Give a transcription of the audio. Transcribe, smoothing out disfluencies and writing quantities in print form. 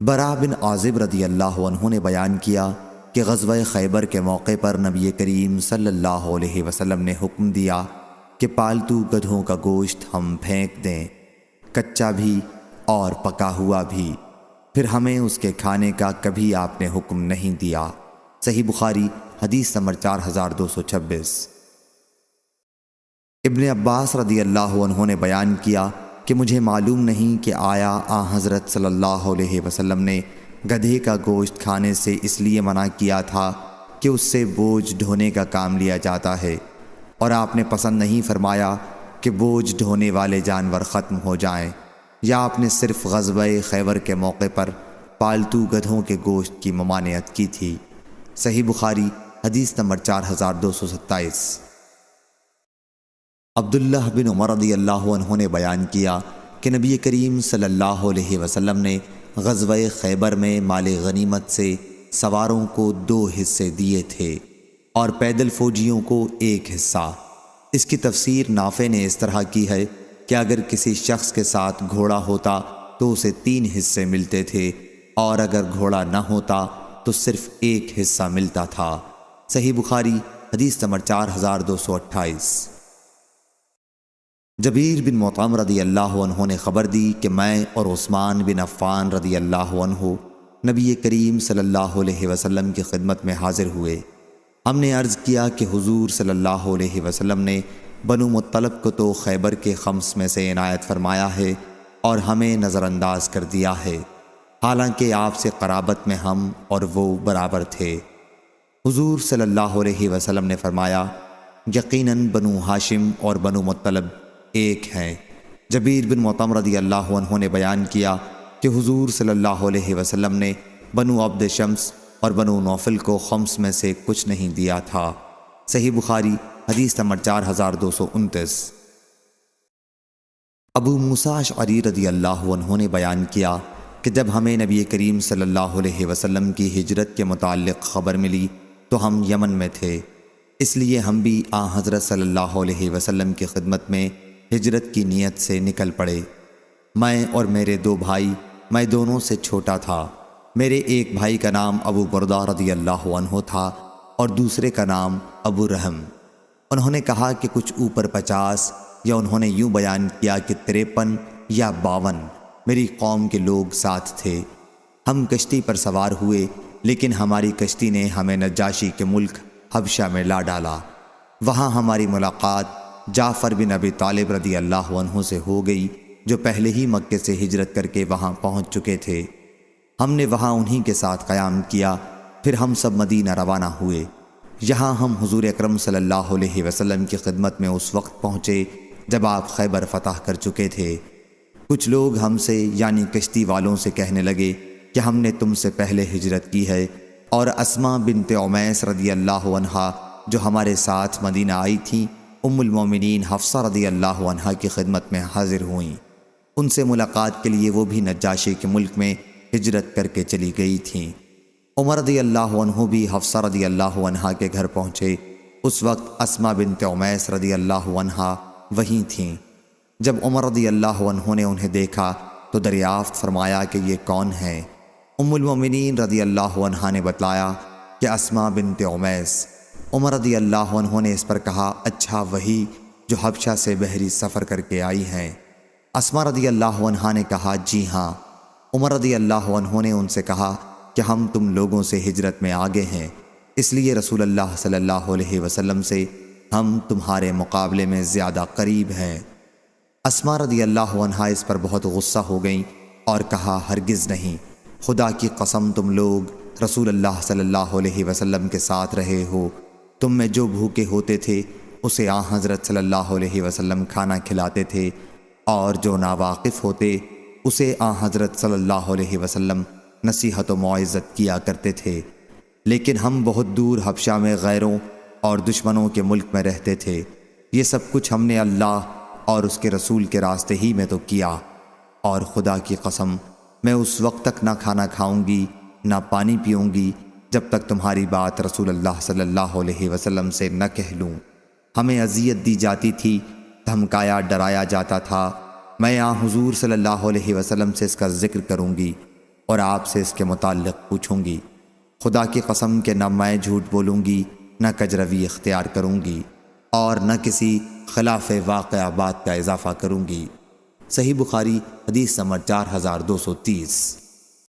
برا بن عازب رضی اللہ عنہ نے بیان کیا کہ غزوہ خیبر کے موقع پر نبی کریم صلی اللہ علیہ وسلم نے حکم دیا کہ پالتو گدھوں کا گوشت ہم پھینک دیں، کچا بھی اور پکا ہوا بھی، پھر ہمیں اس کے کھانے کا کبھی آپ نے حکم نہیں دیا۔ صحیح بخاری حدیث نمبر 4226۔ ابن عباس رضی اللہ عنہ نے بیان کیا کہ مجھے معلوم نہیں کہ آیا حضرت صلی اللہ علیہ وسلم نے گدھے کا گوشت کھانے سے اس لیے منع کیا تھا کہ اس سے بوجھ ڈھونے کا کام لیا جاتا ہے، اور آپ نے پسند نہیں فرمایا کہ بوجھ ڈھونے والے جانور ختم ہو جائیں، یا آپ نے صرف غزوہ خیبر کے موقع پر پالتو گدھوں کے گوشت کی ممانعت کی تھی۔ صحیح بخاری حدیث نمبر 4227۔ عبداللہ بن عمر رضی اللہ عنہ نے بیان کیا کہ نبی کریم صلی اللہ علیہ وسلم نے غزوہ خیبر میں مال غنیمت سے سواروں کو 2 حصے دیے تھے اور پیدل فوجیوں کو 1 حصہ۔ اس کی تفسیر نافع نے اس طرح کی ہے کہ اگر کسی شخص کے ساتھ گھوڑا ہوتا تو اسے 3 حصے ملتے تھے، اور اگر گھوڑا نہ ہوتا تو صرف 1 حصہ ملتا تھا۔ صحیح بخاری حدیث نمبر 4228۔ جبیر بن مطعم رضی اللہ عنہ نے خبر دی کہ میں اور عثمان بن عفان رضی اللہ عنہ نبی کریم صلی اللہ علیہ وسلم کی خدمت میں حاضر ہوئے۔ ہم نے عرض کیا کہ حضور صلی اللہ علیہ وسلم نے بنو مطلب کو تو خیبر کے خمس میں سے عنایت فرمایا ہے اور ہمیں نظر انداز کر دیا ہے، حالانکہ آپ سے قرابت میں ہم اور وہ برابر تھے۔ حضور صلی اللہ علیہ وسلم نے فرمایا، یقیناً بنو ہاشم اور بنو مطلب ایک ہیں۔ جبیر بن مطعم رضی اللہ عنہ نے بیان کیا کہ حضور صلی اللہ علیہ وسلم نے بنو عبد شمس اور بنو نوفل کو خمس میں سے کچھ نہیں دیا تھا۔ صحیح بخاری حدیث نمبر 4229۔ ابو موسیٰ اشعری رضی اللہ عنہ نے بیان کیا کہ جب ہمیں نبی کریم صلی اللہ علیہ وسلم کی ہجرت کے متعلق خبر ملی تو ہم یمن میں تھے، اس لیے ہم بھی حضرت صلی اللہ علیہ وسلم کی خدمت میں ہجرت کی نیت سے نکل پڑے۔ میں اور میرے 2 بھائی، میں دونوں سے چھوٹا تھا۔ میرے ایک بھائی کا نام ابو بردہ رضی اللہ عنہ تھا اور دوسرے کا نام ابو رحم۔ انہوں نے کہا کہ کچھ اوپر 50، یا انہوں نے یوں بیان کیا کہ 53 یا 52 میری قوم کے لوگ ساتھ تھے۔ ہم کشتی پر سوار ہوئے، لیکن ہماری کشتی نے ہمیں نجاشی کے ملک حبشہ میں لا ڈالا۔ وہاں ہماری ملاقات جعفر بن ابی طالب رضی اللہ عنہ سے ہو گئی، جو پہلے ہی مکے سے ہجرت کر کے وہاں پہنچ چکے تھے۔ ہم نے وہاں انہی کے ساتھ قیام کیا، پھر ہم سب مدینہ روانہ ہوئے۔ یہاں ہم حضور اکرم صلی اللہ علیہ وسلم کی خدمت میں اس وقت پہنچے جب آپ خیبر فتح کر چکے تھے۔ کچھ لوگ ہم سے یعنی کشتی والوں سے کہنے لگے کہ ہم نے تم سے پہلے ہجرت کی ہے، اور اسماء بنت عمیس رضی اللہ عنہا جو ہمارے ساتھ مدینہ آئی تھیں، ام المومنین حفصہ رضی اللہ عنہا کی خدمت میں حاضر ہوئیں۔ ان سے ملاقات کے لیے وہ بھی نجاشی کے ملک میں ہجرت کر کے چلی گئی تھیں۔ عمر رضی اللہ عنہ بھی حفصہ رضی اللہ عنہا کے گھر پہنچے۔ اس وقت اسماء بنت عمیس رضی اللہ عنہا وہیں تھیں۔ جب عمر رضی اللہ عنہ نے انہیں دیکھا تو دریافت فرمایا کہ یہ کون ہیں؟ ام المومنین رضی اللہ عنہا نے بتلایا کہ اسماء بنت عمیس۔ عمر رضی اللہ عنہ نے اس پر کہا، اچھا وہی جو حبشہ سے بحری سفر کر کے آئی ہیں؟ اسماء رضی اللہ عنہا نے کہا، جی ہاں۔ عمر رضی اللہ عنہ نے ان سے کہا کہ ہم تم لوگوں سے ہجرت میں آگے ہیں، اس لیے رسول اللہ صلی اللہ علیہ وسلم سے ہم تمہارے مقابلے میں زیادہ قریب ہیں۔ اسماء رضی اللہ عنہا اس پر بہت غصہ ہو گئیں اور کہا، ہرگز نہیں، خدا کی قسم تم لوگ رسول اللہ صلی اللہ علیہ وسلم کے ساتھ رہے ہو، تم میں جو بھوکے ہوتے تھے اسے حضرت صلی اللہ علیہ وسلم کھانا کھلاتے تھے، اور جو ناواقف ہوتے اسے حضرت صلی اللہ علیہ وسلم نصیحت و موعظت کیا کرتے تھے، لیکن ہم بہت دور حبشہ میں غیروں اور دشمنوں کے ملک میں رہتے تھے۔ یہ سب کچھ ہم نے اللہ اور اس کے رسول کے راستے ہی میں تو کیا، اور خدا کی قسم میں اس وقت تک نہ کھانا کھاؤں گی نہ پانی پیوں گی جب تک تمہاری بات رسول اللہ صلی اللہ علیہ وسلم سے نہ کہہ لوں۔ ہمیں اذیت دی جاتی تھی، دھمکایا ڈرایا جاتا تھا۔ میں حضور صلی اللہ علیہ وسلم سے اس کا ذکر کروں گی، اور آپ سے اس کے متعلق پوچھوں گی۔ خدا کی قسم کہ نہ میں جھوٹ بولوں گی، نہ کجروی اختیار کروں گی، اور نہ کسی خلاف واقعہ بات کا اضافہ کروں گی۔ صحیح بخاری حدیث نمبر 4230۔